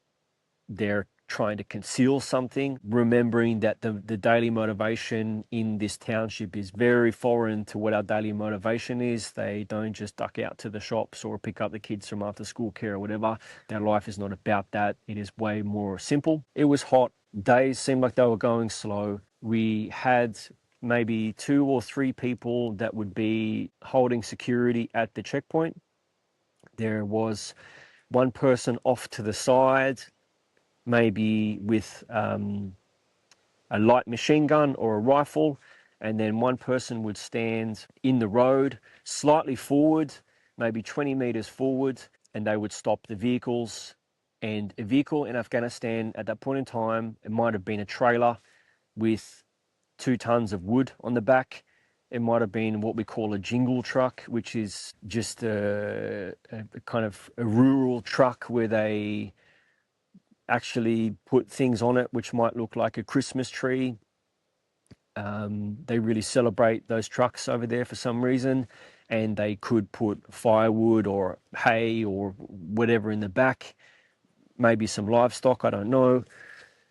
they're trying to conceal something, remembering that the daily motivation in this township is very foreign to what our daily motivation is. They don't just duck out to the shops or pick up the kids from after school care or whatever. Their life is not about that. It is way more simple. It was hot. Days seemed like they were going slow. We had maybe 2 or 3 people that would be holding security at the checkpoint. There was one person off to the side, maybe with a light machine gun or a rifle, and then one person would stand in the road slightly forward, maybe 20 meters forward, and they would stop the vehicles. And a vehicle in Afghanistan at that point in time, it might have been a trailer with 2 tons of wood on the back. It might have been what we call a jingle truck, which is just a kind of a rural truck where they actually put things on it which might look like a Christmas tree. They really celebrate those trucks over there for some reason, and they could put firewood or hay or whatever in the back, maybe some livestock, I don't know,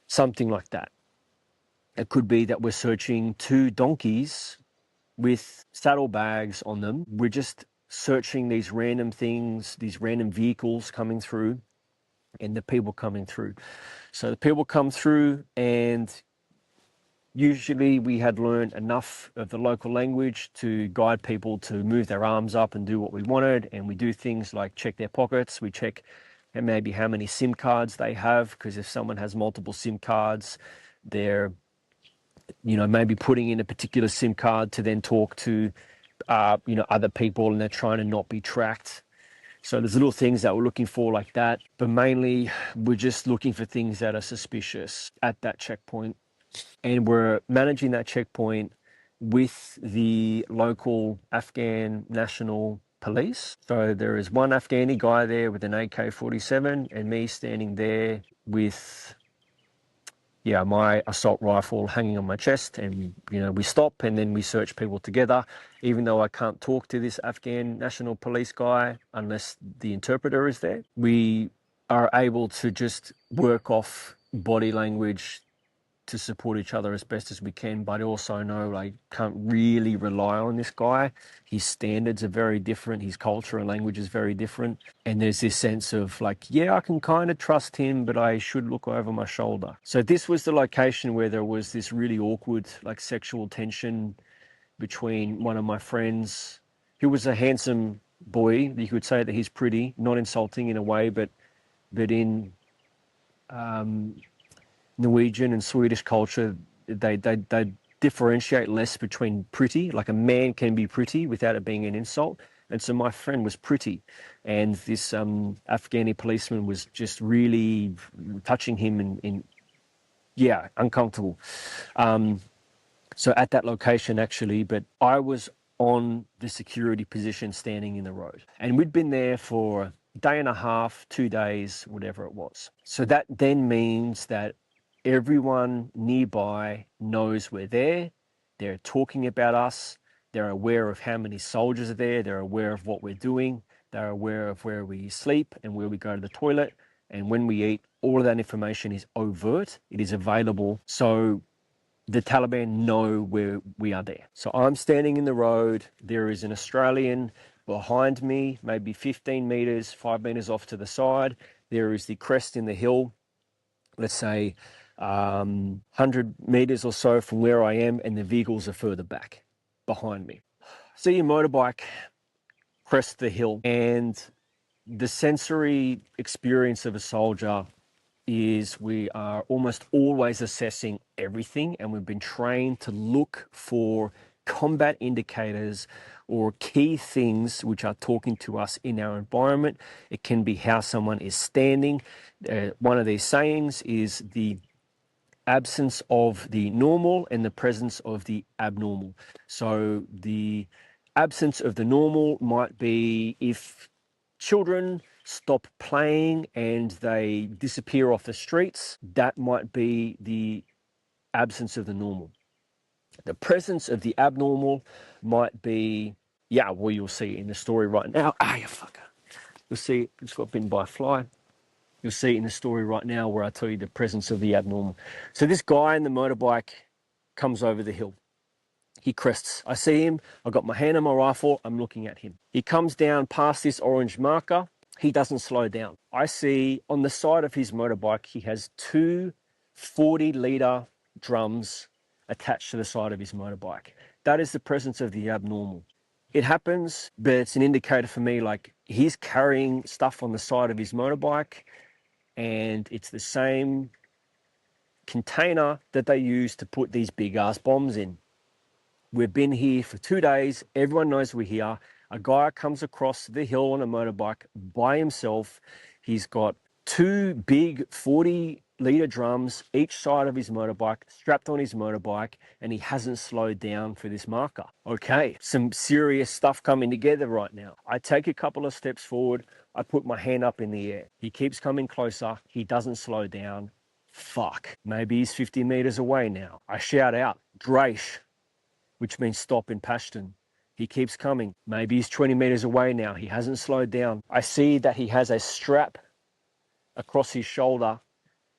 something like that. It could be that we're searching 2 donkeys with saddlebags on them. We're just searching these random things, these random vehicles coming through, and the people coming through. So the people come through, and usually we had learned enough of the local language to guide people to move their arms up and do what we wanted. And we do things like check their pockets. We check maybe how many SIM cards they have, because if someone has multiple SIM cards, they're maybe putting in a particular SIM card to then talk to other people, and they're trying to not be tracked. So there's little things that we're looking for like that, but mainly we're just looking for things that are suspicious at that checkpoint. And we're managing that checkpoint with the local Afghan National Police. So there is one Afghani guy there with an AK-47 and me standing there with my assault rifle hanging on my chest, and we stop and then we search people together. Even though I can't talk to this Afghan National Police guy unless the interpreter is there, we are able to just work off body language to support each other as best as we can. But I also know I can't really rely on this guy. His standards are very different. His culture and language is very different. And there's this sense of I can kind of trust him, but I should look over my shoulder. So this was the location where there was this really awkward, sexual tension between one of my friends, who was a handsome boy. You could say that he's pretty, not insulting in a way, but in Norwegian and Swedish culture, they differentiate less between pretty, like a man can be pretty without it being an insult. And so my friend was pretty, and this Afghani policeman was just really touching him in yeah, uncomfortable. So at that location, actually, but I was on the security position standing in the road. And we'd been there for a day and a half, 2 days, whatever it was. So that then means that everyone nearby knows we're there. They're talking about us. They're aware of how many soldiers are there. They're aware of what we're doing. They're aware of where we sleep and where we go to the toilet and when we eat. All of that information is overt. It is available. So the Taliban know where we are there. So I'm standing in the road. There is an Australian behind me, maybe 15 meters, 5 meters off to the side. There is the crest in the hill, let's say 100 meters or so from where I am, and the vehicles are further back behind me. See a motorbike crest the hill, and the sensory experience of a soldier is we are almost always assessing everything, and we've been trained to look for combat indicators or key things which are talking to us in our environment. It can be how someone is standing. One of these sayings is the absence of the normal and the presence of the abnormal. So the absence of the normal might be if children stop playing and they disappear off the streets. That might be the absence of the normal. The presence of the abnormal might be, yeah, well, you'll see in the story right now. Ah, you fucker. You'll see it's got bitten by a fly. You'll see in the story right now where I tell you the presence of the abnormal. So this guy in the motorbike comes over the hill. He crests. I see him. I've got my hand on my rifle. I'm looking at him. He comes down past this orange marker. He doesn't slow down. I see on the side of his motorbike, he has two 40-litre drums attached to the side of his motorbike. That is the presence of the abnormal. It happens, but it's an indicator for me, like he's carrying stuff on the side of his motorbike, and it's the same container that they use to put these big-ass bombs in. We've been here for 2 days. Everyone knows we're here. A guy comes across the hill on a motorbike by himself. He's got two big 40-litre drums each side of his motorbike, strapped on his motorbike, and he hasn't slowed down for this marker. Okay, some serious stuff coming together right now. I take a couple of steps forward. I put my hand up in the air. He keeps coming closer. He doesn't slow down. Fuck. Maybe he's 50 meters away now. I shout out, Draish, which means stop in Pashtun. He keeps coming. Maybe he's 20 meters away now. He hasn't slowed down. I see that he has a strap across his shoulder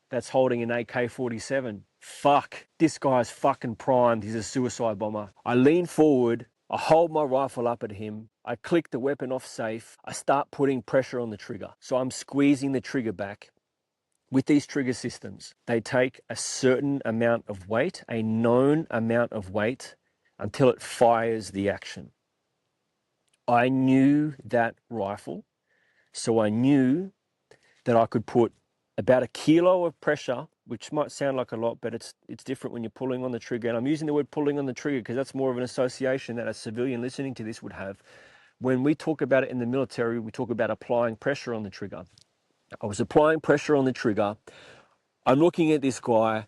that's holding an AK-47. Fuck. This guy's fucking primed. He's a suicide bomber. I lean forward. I hold my rifle up at him. I click the weapon off safe. I start putting pressure on the trigger. So I'm squeezing the trigger back. With these trigger systems, they take a certain amount of weight, a known amount of weight, until it fires the action. I knew that rifle, so I knew that I could put about 1 kilo of pressure, which might sound like a lot, but it's different when you're pulling on the trigger. And I'm using the word pulling on the trigger because that's more of an association that a civilian listening to this would have. When we talk about it in the military, we talk about applying pressure on the trigger. I was applying pressure on the trigger. I'm looking at this guy,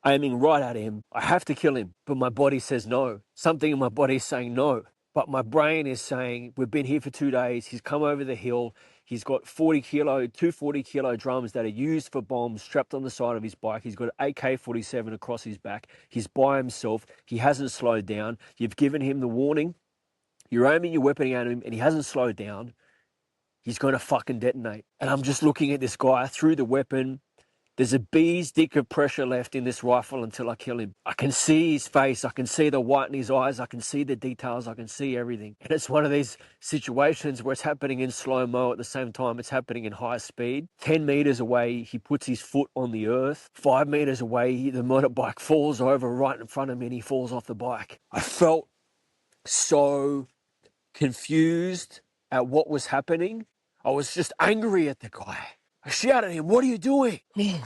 aiming right at him. I have to kill him, but my body says no. Something in my body is saying no. But my brain is saying, we've been here for 2 days. He's come over the hill. He's got 2 40-kilo drums that are used for bombs strapped on the side of his bike. He's got an AK-47 across his back. He's by himself. He hasn't slowed down. You've given him the warning. You're aiming your weapon at him, and he hasn't slowed down. He's going to fucking detonate. And I'm just looking at this guy through the weapon. There's a bee's dick of pressure left in this rifle until I kill him. I can see his face. I can see the white in his eyes. I can see the details. I can see everything. And it's one of these situations where it's happening in slow-mo at the same time. It's happening in high speed. 10 meters away, he puts his foot on the earth. 5 meters away, the motorbike falls over right in front of me and he falls off the bike. I felt so confused at what was happening. I was just angry at the guy. I shouted at him, "What are you doing?" And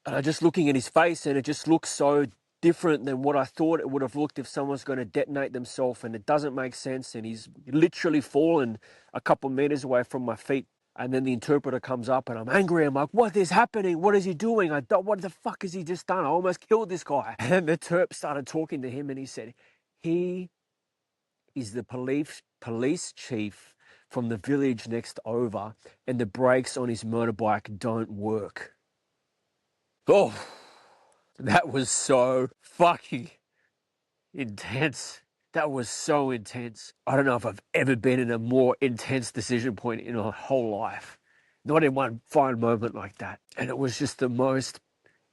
I'm just looking at his face and it just looks so different than what I thought it would have looked if someone's going to detonate themselves, and it doesn't make sense. And he's literally fallen a couple meters away from my feet. And then the interpreter comes up and I'm angry. I'm like, what is happening? What is he doing? What the fuck has he just done? I almost killed this guy. And then the Terp started talking to him and he said, he is the police chief from the village next over, and the brakes on his motorbike don't work. Oh, that was so fucking intense. That was so intense. I don't know if I've ever been in a more intense decision point in my whole life. Not in one fine moment like that. And it was just the most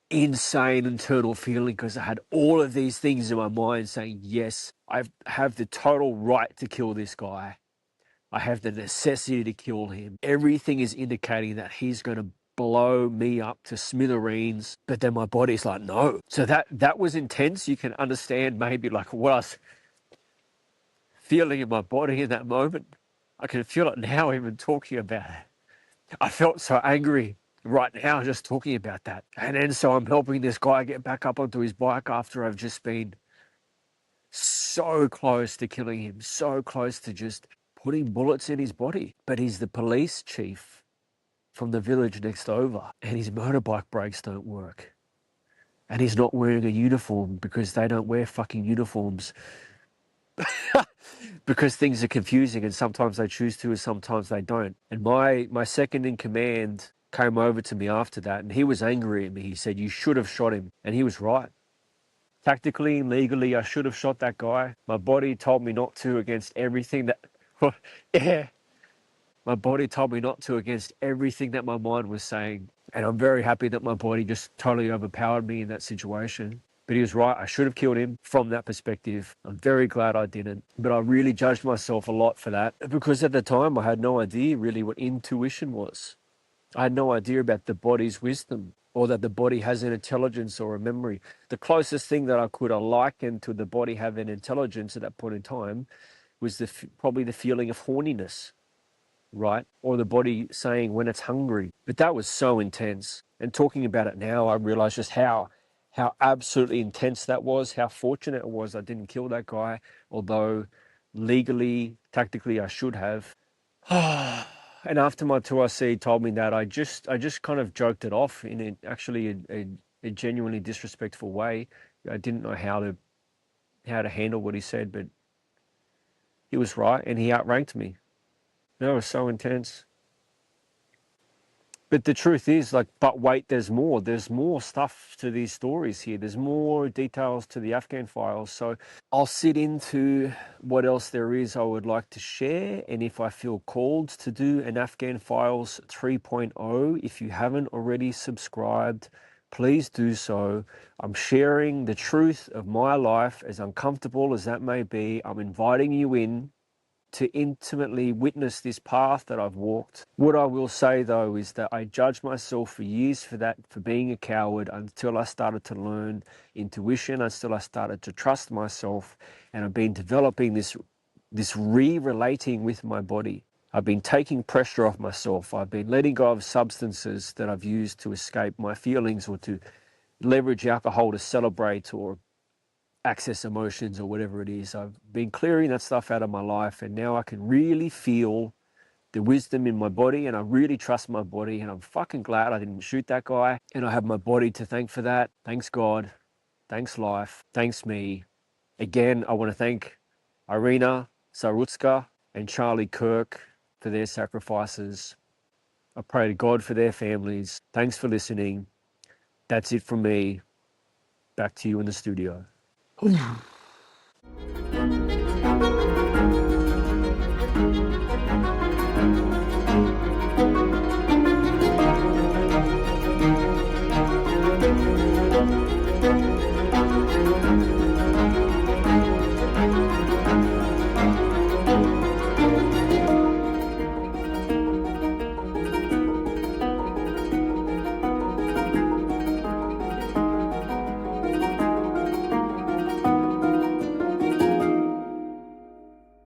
insane internal feeling, because I had all of these things in my mind saying, yes, I have the total right to kill this guy. I have the necessity to kill him. Everything is indicating that he's going to blow me up to smithereens, but then my body's like, no. So that was intense. You can understand maybe like what I was feeling in my body in that moment. I can feel it now even talking about it. I felt so angry right now just talking about that. And then so I'm helping this guy get back up onto his bike after I've just been so close to killing him, so close to just putting bullets in his body. But he's the police chief from the village next over, and his motorbike brakes don't work. And he's not wearing a uniform because they don't wear fucking uniforms. Because things are confusing, and sometimes they choose to and sometimes they don't. And my second in command came over to me after that, and he was angry at me. He said, you should have shot him. And he was right. Tactically and legally, I should have shot that guy. My body told me not to against everything that... yeah. My body told me not to against everything that my mind was saying. And I'm very happy that my body just totally overpowered me in that situation. But he was right. I should have killed him from that perspective. I'm very glad I didn't. But I really judged myself a lot for that, because at the time I had no idea really what intuition was. I had no idea about the body's wisdom, or that the body has an intelligence or a memory. The closest thing that I could liken to the body having intelligence at that point in time was probably the feeling of horniness, right? Or the body saying when it's hungry. But that was so intense. And talking about it now, I realize just how absolutely intense that was, how fortunate it was I didn't kill that guy, although legally, tactically, I should have. And after my 2RC told me that, I just kind of joked it off in a genuinely disrespectful way. I didn't know how to handle what he said, but he was right, and he outranked me. That was so intense. But the truth is, like, but wait, there's more. There's more stuff to these stories here. There's more details to the Afghan files. So I'll sit into what else there is I would like to share. And if I feel called to do an Afghan Files 3.0, if you haven't already subscribed, please do so. I'm sharing the truth of my life, as uncomfortable as that may be. I'm inviting you in to intimately witness this path that I've walked. What I will say though is that I judged myself for years for being a coward, until I started to learn intuition, until I started to trust myself, and I've been developing this re-relating with my body. I've been taking pressure off myself. I've been letting go of substances that I've used to escape my feelings, or to leverage alcohol to celebrate or access emotions, or whatever it is. I've been clearing that stuff out of my life, and now I can really feel the wisdom in my body, and I really trust my body, and I'm fucking glad I didn't shoot that guy, and I have my body to thank for that. Thanks God, thanks life, thanks me. Again, I want to thank Irina Zaruzka and Charlie Kirk for their sacrifices. I pray to God for their families. Thanks for listening. That's it from me. Back to you in the studio.